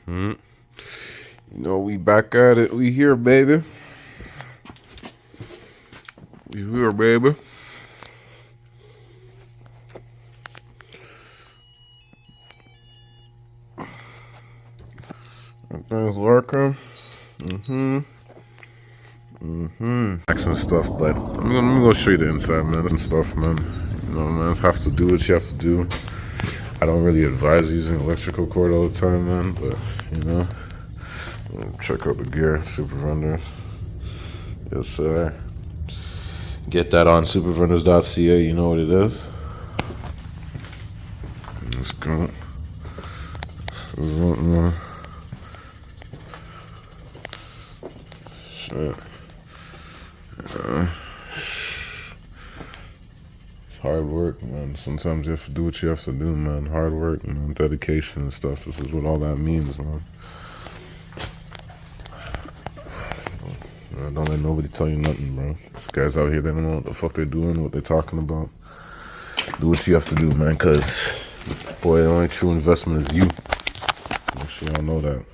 You know, we back at it. We here, baby. We here, baby. Things working. Accent stuff, but I'm gonna go show you the inside, man. And stuff, man. You know, man, just have to do what you have to do. I don't really advise using electrical cord all the time, man, but you know, check out the gear, Super Vendors. Yes, sir. Get that on supervendors.ca. You know what it is. Let's go. Shit. It's hard work, man. Sometimes you have to do what you have to do, man. Hard work, man. Dedication and stuff. This is what all that means, man. Don't let nobody tell you nothing, bro. These guys out here, they don't know what the fuck they're doing, what they're talking about. Do what you have to do, man, because, boy, the only true investment is you. Make sure y'all know that.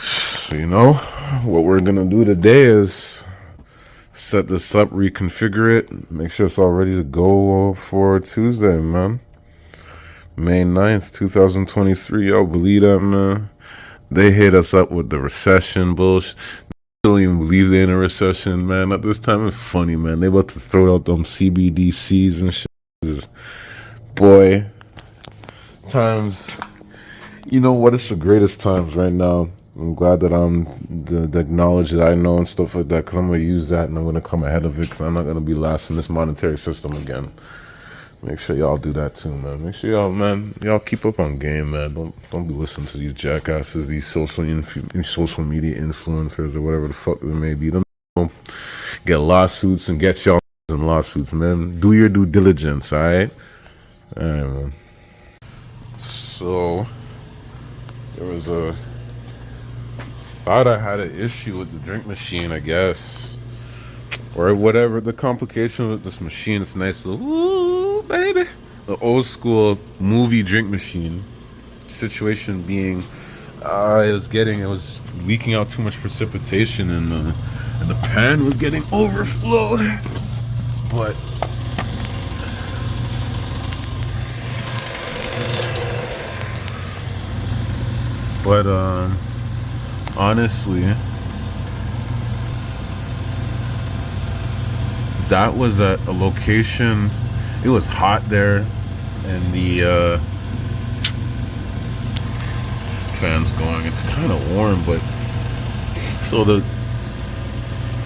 So, you know, what we're going to do today is set this up, reconfigure it, make sure it's all ready to go for Tuesday, man. May 9th, 2023. Y'all believe that, man? They hit us up with the recession bullshit. They don't even believe they're in a recession, man. At this time, it's funny, man. They about to throw out them CBDCs and shit. Just, boy, times, you know what? It's the greatest times right now. I'm glad that I'm the knowledge that I know and stuff like that, because I'm going to use that and I'm going to come ahead of it, because I'm not going to be last in this monetary system again. Make sure y'all do that too, man. Make sure y'all, man, y'all keep up on game, man. Don't be listening to these jackasses, these social media influencers or whatever the fuck they may be. Don't get lawsuits and get y'all in lawsuits, man. Do your due diligence, all right? All right, man. So there was thought I had an issue with the drink machine, I guess, or whatever the complication with this machine. It's nice little, ooh, baby, the old school movie drink machine. Situation being, it was leaking out too much precipitation, and the pan was getting overflowed. But honestly, that was at a location. It was hot there, and the fans going. It's kind of warm, but so the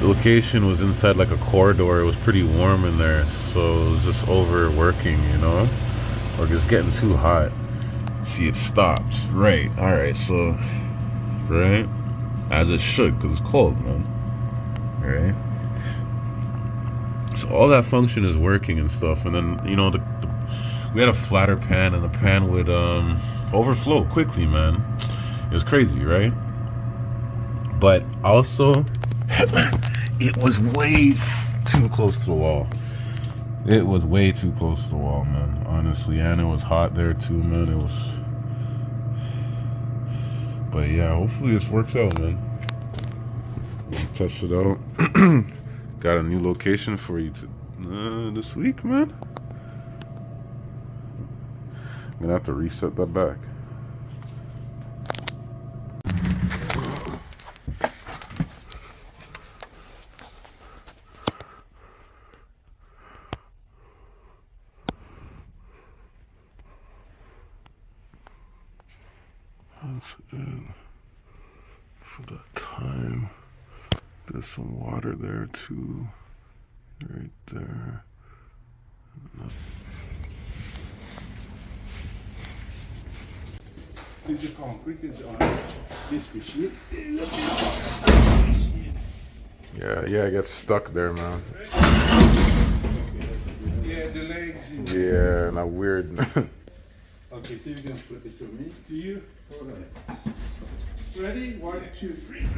location was inside like a corridor. It was pretty warm in there, so it was just overworking, you know, or just getting too hot. See, it stopped. Right. All right. So, right, as it should, because it's cold, man. Right. So all that function is working and stuff, and then, you know, we had a flatter pan, and the pan would overflow quickly, man. It was crazy, right? But also, it was way too close to the wall. It was way too close to the wall, man. Honestly, and it was hot there too, man. It was. But yeah, hopefully this works out, man. We'll test it out. Got a new location for you this week, man. I'm gonna have to reset that back. That's it for that time. There's some water there too, right there. Is the concrete is on this machine? Yeah, it gets stuck there, man. Yeah, the legs. Yeah, not weird. Okay, so you're gonna put it to me. To you? Alright. Ready? 1, 2, 3, go.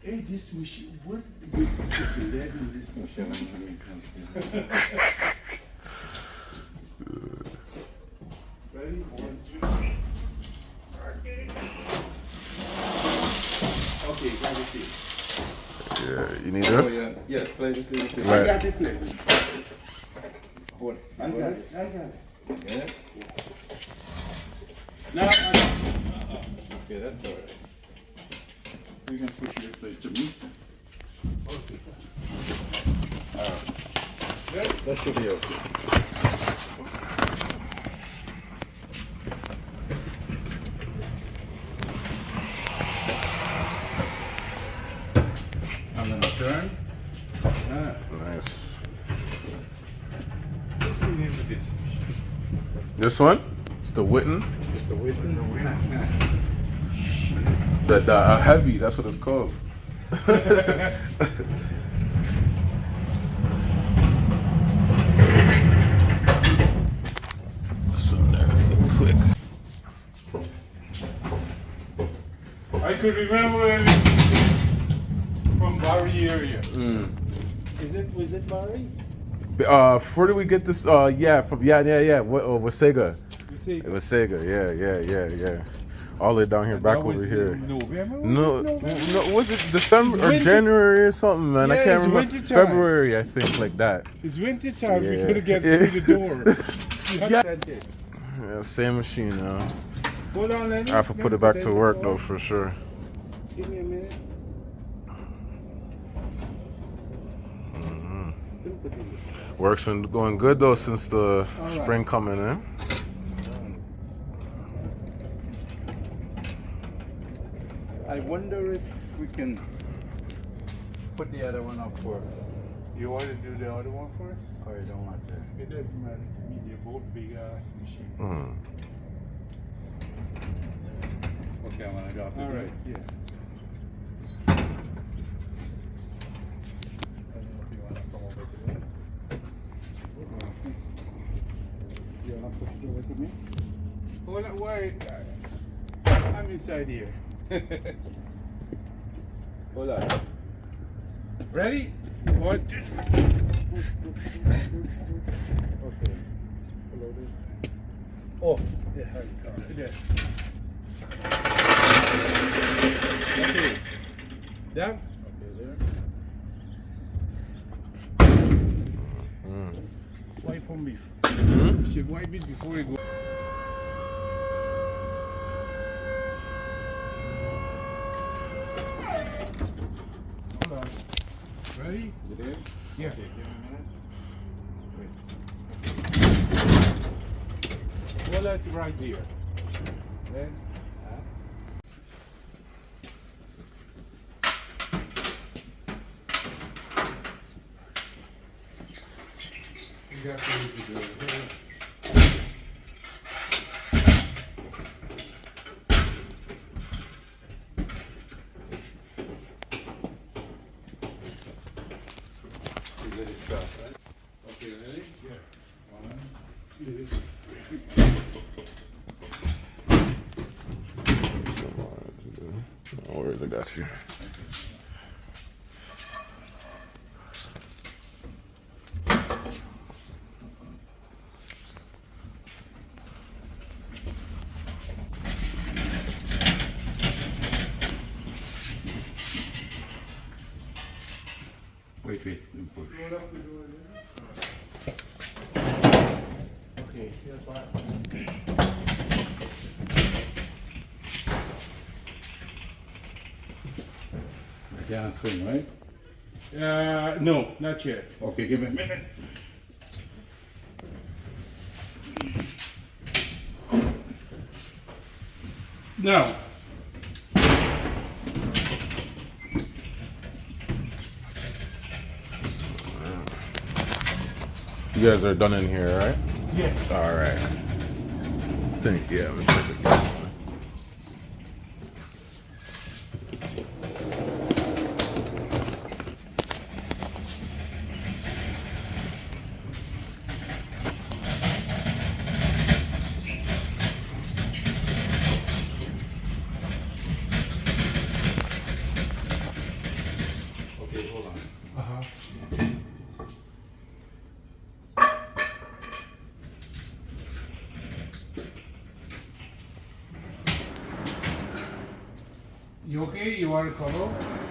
Hey, this machine, what the leg in this machine? You need Oh, this? yeah. Yes, slide it to the Right. I got it, please. Hold I got it. I got it. Yeah. Now, Okay, that's all right. you can push your plate to me. That should be okay. I'm gonna turn. Nice. What's the name of this? This one? It's the Witten. Just the weight. The heavy, that's what it's called. So that's quick. I could remember everything from Barry area. Was it Barry? Where do we get this? Yeah, from with Sega. You see? It was Sega. Yeah. All the way down here, back over here. November? No, was it December It's or winter. January or something, man? I Yeah, can't it's remember. winter time. February, I think, like that. It's winter time. We Yeah. couldn't get through the door. Yeah. Sent it. Yeah, same machine now. Hold on, Lenny. I have to put it back to work though, for sure. Give me a minute. Work's been going good though since the spring coming in. I wonder if we can put the other one up for. You want to do the other one first? Or you don't want to? It doesn't matter to me. They're both big ass machines. Okay, I'm gonna drop it. All right, yeah. I don't know if you wanna come over to that. You want to push it over to me? Hold on, why? I'm inside here. Hold on. Ready? One, two. Okay. Oh, yeah, There. Okay. Done? okay, there. Wipe on beef. Should wipe it before it goes. Hold on. Ready? You there? Yeah. Okay, give me a minute. Hold it right there. Then. You got to do it. You let it stop, right? Okay, ready? Yeah. One, two. No worries, I got you. Wait, don't push. Roll up the door there. Okay, here's what. I can't swing, right? No, not yet. Okay, give me a minute. No. You guys are done in here, right? Yes. All right. I think, yeah, let's take it back. Okay, hold on. Uh-huh. You okay? You want to come over?